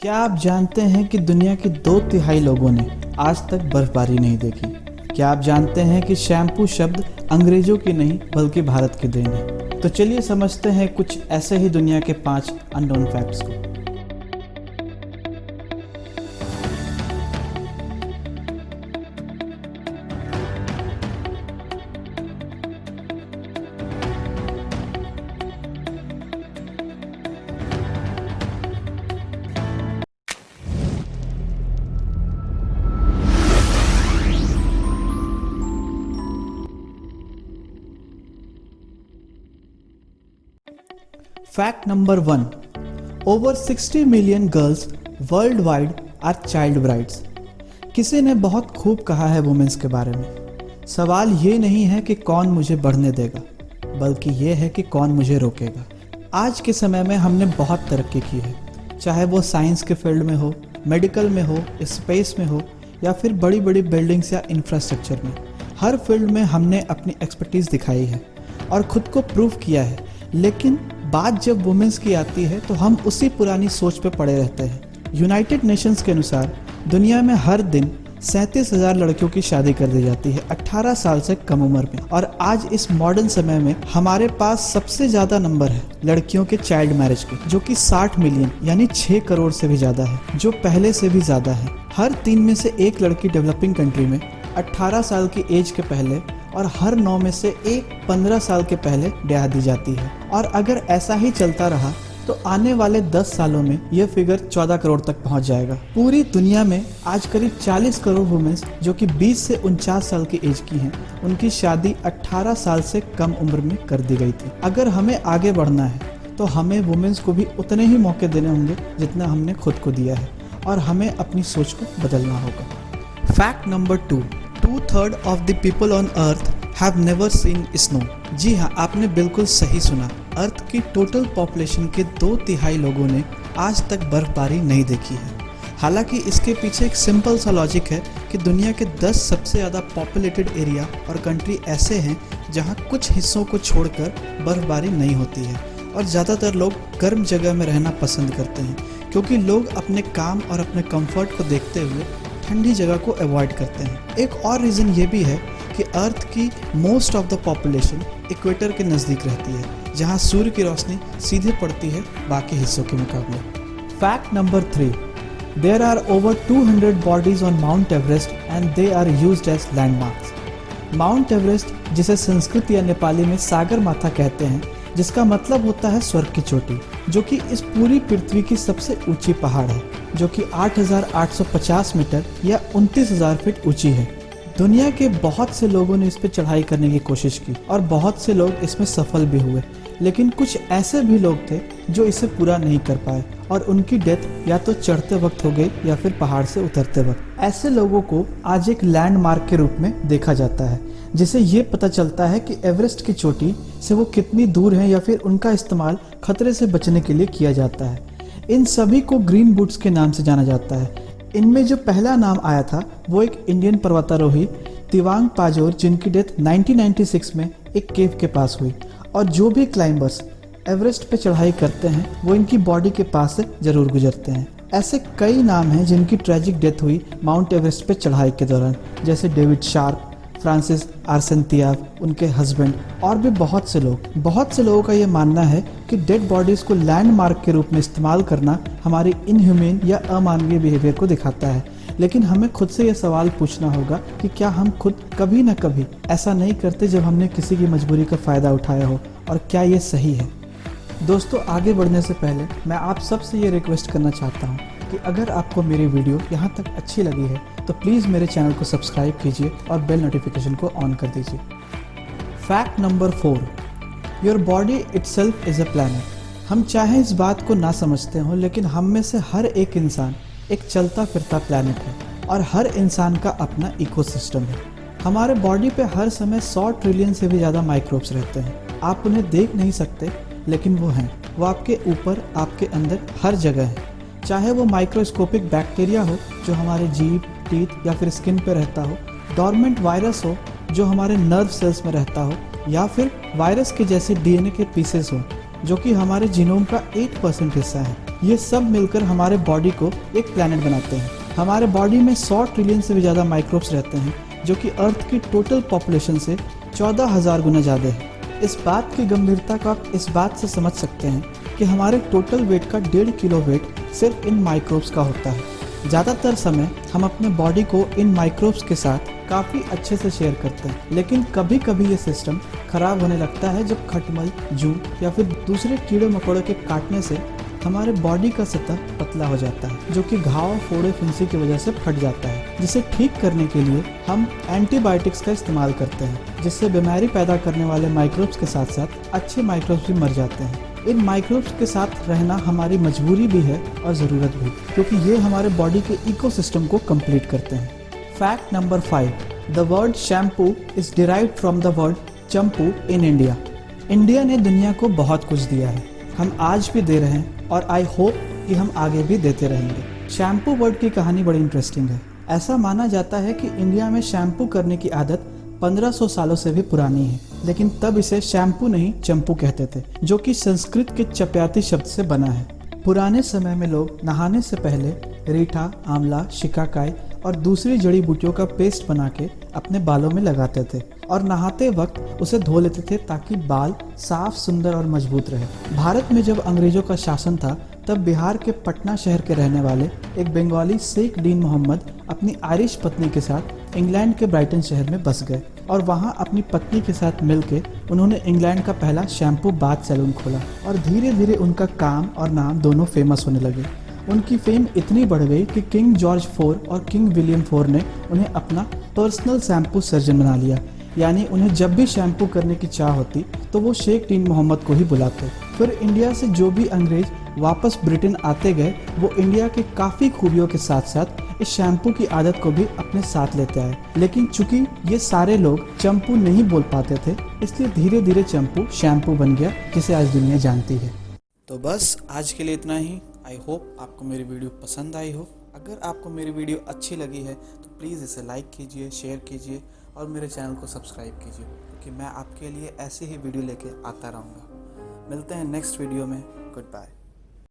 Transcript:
क्या आप जानते हैं कि दुनिया के 2/3 लोगों ने आज तक बर्फबारी नहीं देखी? क्या आप जानते हैं कि शैम्पू शब्द अंग्रेजों की नहीं बल्कि भारत की देन है? तो चलिए समझते हैं कुछ ऐसे ही दुनिया के 5 अननोन फैक्ट्स को। Fact number 1. Over 60 million girls worldwide are child brides. किसी ने बहुत खूब कहा है वुमेन्स के बारे में। सवाल ये नहीं है कि कौन मुझे बढ़ने देगा, बल्कि ये है कि कौन मुझे रोकेगा। आज के समय में हमने बहुत तरक्की की है, चाहे वो साइंस के फील्ड में हो, मेडिकल में हो, स्पेस में हो या फिर बड़ी बड़ी बिल्डिंग्स या इंफ्रास्ट्रक्चर में। हर फील्ड में हमने अपनी एक्सपर्टीज़ दिखाई है और ख़ुद को प्रूव किया है। लेकिन बात जब वुमेन्स की आती है तो हम उसी पुरानी सोच पे पड़े रहते हैं। यूनाइटेड नेशंस के अनुसार दुनिया में हर दिन 37,000 लड़कियों की शादी कर दी जाती है 18 साल से कम उम्र में। और आज इस मॉडर्न समय में हमारे पास सबसे ज़्यादा नंबर है लड़कियों के चाइल्ड मैरिज के, जो कि 60 मिलियन यानी 6 करोड़ से भी ज़्यादा है, जो पहले से भी ज़्यादा है। हर 3 में से 1 लड़की डेवलपिंग कंट्री में 18 साल की एज के पहले और हर 9 में से 1 15 साल के पहले ब्याह दी जाती है। और अगर ऐसा ही चलता रहा तो आने वाले 10 सालों में यह फिगर 14 करोड़ तक पहुंच जाएगा। पूरी दुनिया में आज करीब 40 करोड़ वुमेन्स जो कि 20 से 49 साल की एज की हैं, उनकी शादी 18 साल से कम उम्र में कर दी गई थी। अगर हमें आगे बढ़ना है तो हमें वुमेन्स को भी उतने ही मौके देने होंगे जितना हमने खुद को दिया है, और हमें अपनी सोच को बदलना होगा। Fact number 2. 2/3 of the people on earth have never seen snow. जी हाँ, आपने बिल्कुल सही सुना। अर्थ की टोटल पॉपुलेशन के 2/3 लोगों ने आज तक बर्फबारी नहीं देखी है। हालांकि इसके पीछे एक सिंपल सा लॉजिक है कि दुनिया के 10 सबसे ज़्यादा पॉपुलेटेड एरिया और कंट्री ऐसे हैं जहां कुछ हिस्सों को छोड़कर बर्फबारी नहीं होती है, और ज़्यादातर लोग गर्म जगह में रहना पसंद करते हैं, क्योंकि लोग अपने काम और अपने कंफर्ट को देखते हुए ठंडी जगह को अवॉइड करते हैं। एक और रीज़न ये भी है कि अर्थ की most of the population equator के नज़दीक रहती है, जहां सूर्य की रोशनी सीधे पड़ती है बाकी हिस्सों के मुकाबले। Fact number 3. There are over 200 bodies on Mount Everest and they are used as landmarks. Mount Everest, जिसे संस्कृत या नेपाली में सागर माथा कहते हैं, जिसका मतलब होता है स्वर्ग की चोटी, जो कि इस पूरी पृथ्वी की सबसे ऊंची पहाड़ है, जो कि 8,850 मीटर या 29,000 फीट ऊंची है। दुनिया के बहुत से लोगों ने इस पर चढ़ाई करने की कोशिश की और बहुत से लोग इसमें सफल भी हुए, लेकिन कुछ ऐसे भी लोग थे जो इसे पूरा नहीं कर पाए और उनकी डेथ या तो चढ़ते वक्त हो गई या फिर पहाड़ से उतरते वक्त। ऐसे लोगों को आज एक लैंडमार्क के रूप में देखा जाता है, जिससे ये पता चलता है कि एवरेस्ट की चोटी से वो कितनी दूर है या फिर उनका इस्तेमाल खतरे से बचने के लिए किया जाता है। इन सभी को ग्रीन बूट्स के नाम से जाना जाता है। इनमें जो पहला नाम आया था वो एक इंडियन पर्वतारोही तिवांग पाजोर, जिनकी डेथ 1996 में एक केव के पास हुई। और जो भी क्लाइंबर्स एवरेस्ट पे चढ़ाई करते हैं वो इनकी बॉडी के पास से जरूर गुजरते हैं। ऐसे कई नाम हैं जिनकी ट्रेजिक डेथ हुई माउंट एवरेस्ट पे चढ़ाई के दौरान, जैसे डेविड शार्प, फ्रांसिस आर्सेंतियाव, उनके हस्बैंड, और भी बहुत से लोग। बहुत से लोगों का ये मानना है कि डेड बॉडीज़ को लैंडमार्क के रूप में इस्तेमाल करना हमारी इनह्यूमन या अमानवीय बिहेवियर को दिखाता है। लेकिन हमें खुद से ये सवाल पूछना होगा कि क्या हम खुद कभी ना कभी ऐसा नहीं करते जब हमने किसी की मजबूरी का फ़ायदा उठाया हो, और क्या ये सही है? दोस्तों, आगे बढ़ने से पहले मैं आप सबसे ये रिक्वेस्ट करना चाहता हूँ कि अगर आपको मेरी वीडियो यहाँ तक अच्छी लगी है तो प्लीज़ मेरे चैनल को सब्सक्राइब कीजिए और बेल नोटिफिकेशन को ऑन कर दीजिए। Fact number 4. Your body itself is a planet. हम चाहे इस बात को ना समझते हों, लेकिन हम में से हर एक इंसान एक चलता फिरता प्लैनेट है, और हर इंसान का अपना इकोसिस्टम है। हमारे बॉडी पे हर समय 100 ट्रिलियन से भी ज़्यादा माइक्रोब्स रहते हैं। आप उन्हें देख नहीं सकते, लेकिन वो हैं। वो आपके ऊपर, आपके अंदर, हर जगह है। चाहे वो माइक्रोस्कोपिक बैक्टीरिया हो जो हमारे जीभ, टीथ या फिर स्किन पे रहता हो, डॉर्मेंट वायरस हो जो हमारे नर्व सेल्स में रहता हो, या फिर वायरस के जैसे DNA के पीसेस हो जो कि हमारे जीनोम का 8% हिस्सा है, ये सब मिलकर हमारे बॉडी को एक प्लैनेट बनाते हैं। हमारे बॉडी में 100 ट्रिलियन से भी ज़्यादा माइक्रोब्स रहते हैं, जो कि अर्थ की टोटल पॉपुलेशन से 14,000 गुना ज़्यादा है। इस बात की गंभीरता को आप इस बात से समझ सकते हैं कि हमारे टोटल वेट का 1.5 किलो वेट सिर्फ इन माइक्रोब्स का होता है। ज़्यादातर समय हम अपने बॉडी को इन माइक्रोब्स के साथ काफ़ी अच्छे से शेयर करते हैं, लेकिन कभी कभी ये सिस्टम खराब होने लगता है जब खटमल, जू या फिर दूसरे कीड़े मकोड़े के काटने से हमारे बॉडी का सतह पतला हो जाता है, जो कि घाव, फोड़े, फुंसी की वजह से फट जाता है, जिसे ठीक करने के लिए हम एंटीबायोटिक्स का इस्तेमाल करते हैं, जिससे बीमारी पैदा करने वाले माइक्रोब्स के साथ साथ अच्छे माइक्रोब्स भी मर जाते हैं। इन माइक्रोब्स के साथ रहना हमारी मजबूरी भी है और ज़रूरत भी, क्योंकि ये हमारे बॉडी के इकोसिस्टम को कंप्लीट करते हैं। Fact number 5, the word shampoo is derived from the word Champu in India. India ने दुनिया को बहुत कुछ दिया है, हम आज भी दे रहे हैं और आई होप कि हम आगे भी देते रहेंगे। शैम्पू वर्ड की कहानी बड़ी इंटरेस्टिंग है। ऐसा माना जाता है कि इंडिया में शैम्पू करने की आदत 1500 सालों से भी पुरानी है, लेकिन तब इसे शैम्पू नहीं चंपू कहते थे, जो कि संस्कृत के चपयाती शब्द से बना है। पुराने समय में लोग नहाने से पहले रीठा, आंवला, शिकाकाई और दूसरी जड़ी बूटियों का पेस्ट बना के अपने बालों में लगाते थे और नहाते वक्त उसे धो लेते थे ताकि बाल साफ, सुंदर और मजबूत रहे। भारत में जब अंग्रेजों का शासन था, तब बिहार के पटना शहर के रहने वाले एक बंगाली शेख डीन मोहम्मद अपनी आयरिश पत्नी के साथ इंग्लैंड के ब्राइटन शहर में बस गए और वहां अपनी पत्नी के साथ मिलकर उन्होंने इंग्लैंड का पहला शैम्पू बाथ सैलून खोला और धीरे धीरे उनका काम और नाम दोनों फेमस होने लगे। उनकी फेम इतनी बढ़ गई कि किंग जॉर्ज 4 और किंग विलियम 4 ने उन्हें अपना पर्सनल शैम्पू सर्जन बना लिया, यानी उन्हें जब भी शैम्पू करने की चाह होती तो वो शेख डीन मोहम्मद को ही बुलाते। फिर इंडिया से जो भी अंग्रेज वापस ब्रिटेन आते गए, वो इंडिया के काफ़ी खूबियों के साथ साथ इस शैम्पू की आदत को भी अपने साथ लेते आए। लेकिन चूंकि ये सारे लोग चंपू नहीं बोल पाते थे, इसलिए धीरे धीरे चंपू शैम्पू बन गया, जिसे आज दुनिया जानती है। तो बस आज के लिए इतना ही। आई होप आपको मेरी वीडियो पसंद आई हो। अगर आपको मेरी वीडियो अच्छी लगी है तो प्लीज़ इसे लाइक कीजिए, शेयर कीजिए और मेरे चैनल को सब्सक्राइब कीजिए, क्योंकि मैं आपके लिए ऐसे ही वीडियो लेके आता रहूँगा। मिलते हैं नेक्स्ट वीडियो में। Good bye.